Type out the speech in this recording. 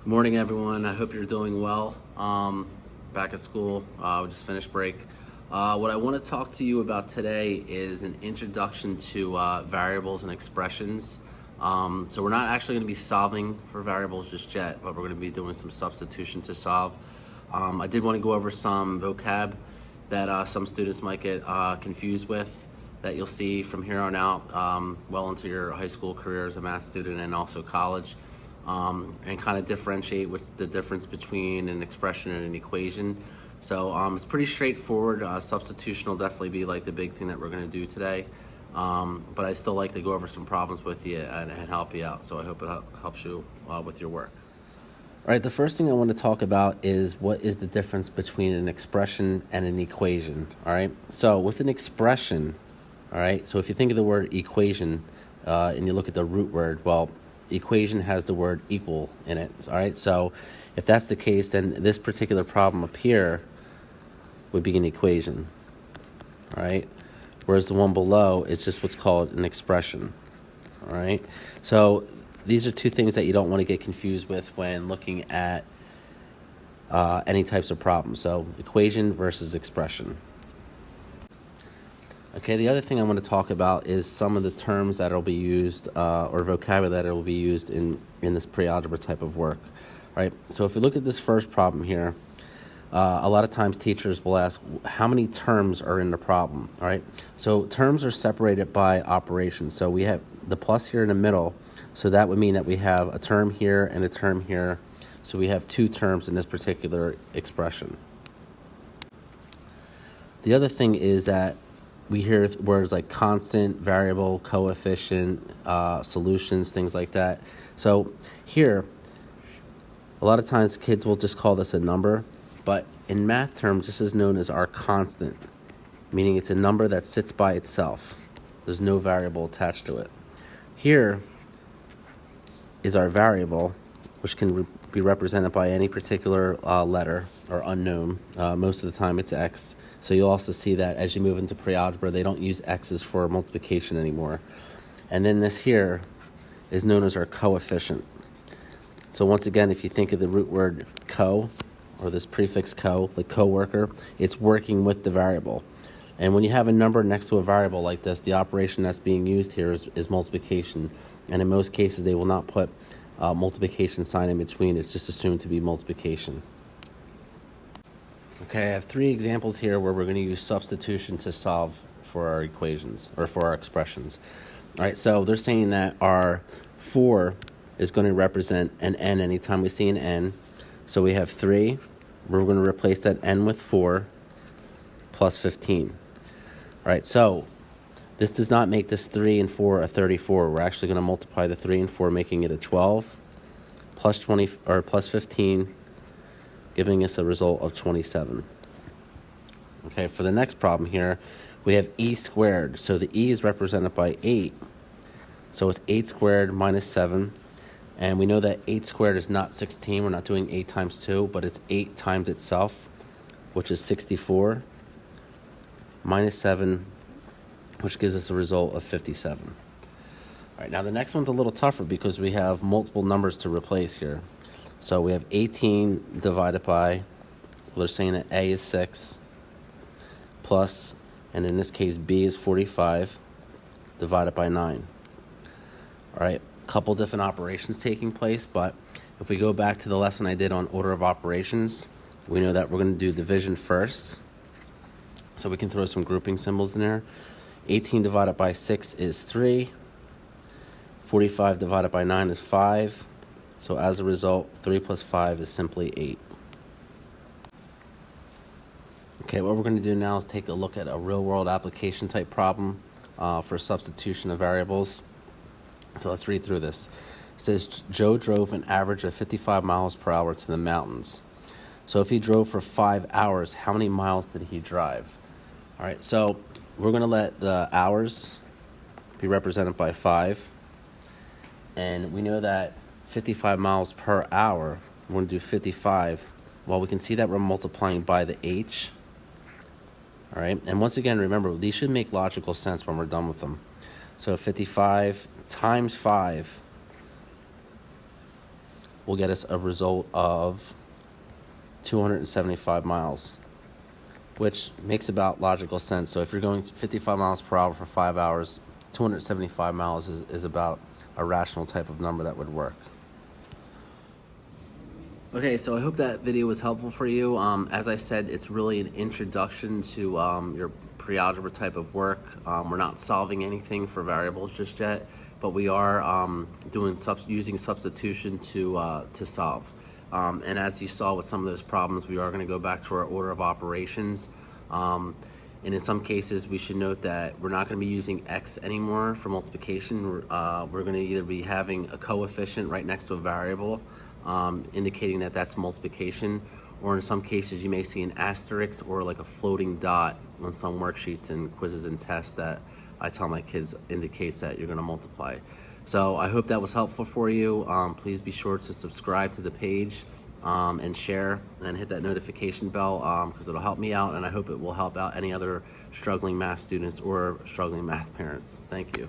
Morning, everyone. I hope you're doing well. Back at school, we just finished break. What I want to talk to you about today is an introduction to variables and expressions. So we're not actually going to be solving for variables just yet, but we're going to be doing some substitution to solve. I did want to go over some vocab that some students might get confused with, that you'll see from here on out, well into your high school career as a math student and also college. And kind of differentiate what's the difference between an expression and an equation. So it's pretty straightforward. Substitution will definitely be like the big thing that we're going to do today. But I still like to go over some problems with you and help you out. So I hope it helps you with your work. All right, the first thing I want to talk about is what is the difference between an expression and an equation. All right, so with an expression, all right, so if you think of the word equation and you look at the root word, well, equation has the word equal in it. All right, so if that's the case, then this particular problem up here would be an equation. All right, whereas the one below is just what's called an expression. All right, so these are two things that you don't want to get confused with when looking at any types of problems. So equation versus expression. Okay, the other thing I want to talk about is some of the terms that will be used or vocabulary that will be used in this pre-algebra type of work. All right, so if you look at this first problem here, a lot of times teachers will ask how many terms are in the problem. All right, so terms are separated by operations. So we have the plus here in the middle, so that would mean that we have a term here and a term here. So we have two terms in this particular expression. The other thing is that we hear words like constant, variable, coefficient, solutions, things like that. So here, a lot of times kids will just call this a number, but in math terms, this is known as our constant, meaning it's a number that sits by itself. There's no variable attached to it. Here is our variable, which can be represented by any particular letter or unknown. Most of the time it's x. So you'll also see that as you move into pre-algebra, they don't use x's for multiplication anymore. And then this here is known as our coefficient. So once again, if you think of the root word co, or this prefix co, like coworker, it's working with the variable. And when you have a number next to a variable like this, the operation that's being used here is multiplication. And in most cases, they will not put multiplication sign in between. It's just assumed to be multiplication. Okay, I have three examples here where we're going to use substitution to solve for our equations or for our expressions. All right, so they're saying that our 4 is going to represent an n anytime we see an n. So we have 3. We're going to replace that n with 4 plus 15. All right, so this does not make this 3 and 4 a 34. We're actually going to multiply the 3 and 4, making it a 12 plus 20 or plus 15, giving us a result of 27. Okay, for the next problem here, we have e squared. So the e is represented by 8. So it's 8 squared minus 7. And we know that 8 squared is not 16. We're not doing 8 times 2, but it's 8 times itself, which is 64, minus 7, which gives us a result of 57. All right, now the next one's a little tougher because we have multiple numbers to replace here. So we have 18 divided by, well, they're saying that a is 6, plus, and in this case, b is 45, divided by 9. All right, a couple different operations taking place, but if we go back to the lesson I did on order of operations, we know that we're going to do division first. So we can throw some grouping symbols in there. 18 divided by 6 is 3. 45 divided by 9 is 5. So as a result, 3 plus 5 is simply 8. Okay, what we're going to do now is take a look at a real-world application type problem for substitution of variables. So let's read through this. It says, Joe drove an average of 55 miles per hour to the mountains. So if he drove for 5 hours, how many miles did he drive? All right, so we're going to let the hours be represented by 5. And we know that 55 miles per hour, we're going to do 55. Well, we can see that we're multiplying by the h. All right, and once again, remember, these should make logical sense when we're done with them. So 55 times 5 will get us a result of 275 miles, which makes about logical sense. So if you're going 55 miles per hour for 5 hours, 275 miles is about a rational type of number that would work. Okay, so I hope that video was helpful for you. As I said, it's really an introduction to your pre-algebra type of work. We're not solving anything for variables just yet, but we are using substitution to solve. And as you saw with some of those problems, we are going to go back to our order of operations. And in some cases, we should note that we're not going to be using x anymore for multiplication. We're going to either be having a coefficient right next to a variable, indicating that that's multiplication, or in some cases you may see an asterisk or like a floating dot on some worksheets and quizzes and tests that I tell my kids indicates that you're going to multiply. So I hope that was helpful for you. Please be sure to subscribe to the page and share and hit that notification bell because it'll help me out, and I hope it will help out any other struggling math students or struggling math parents. Thank you.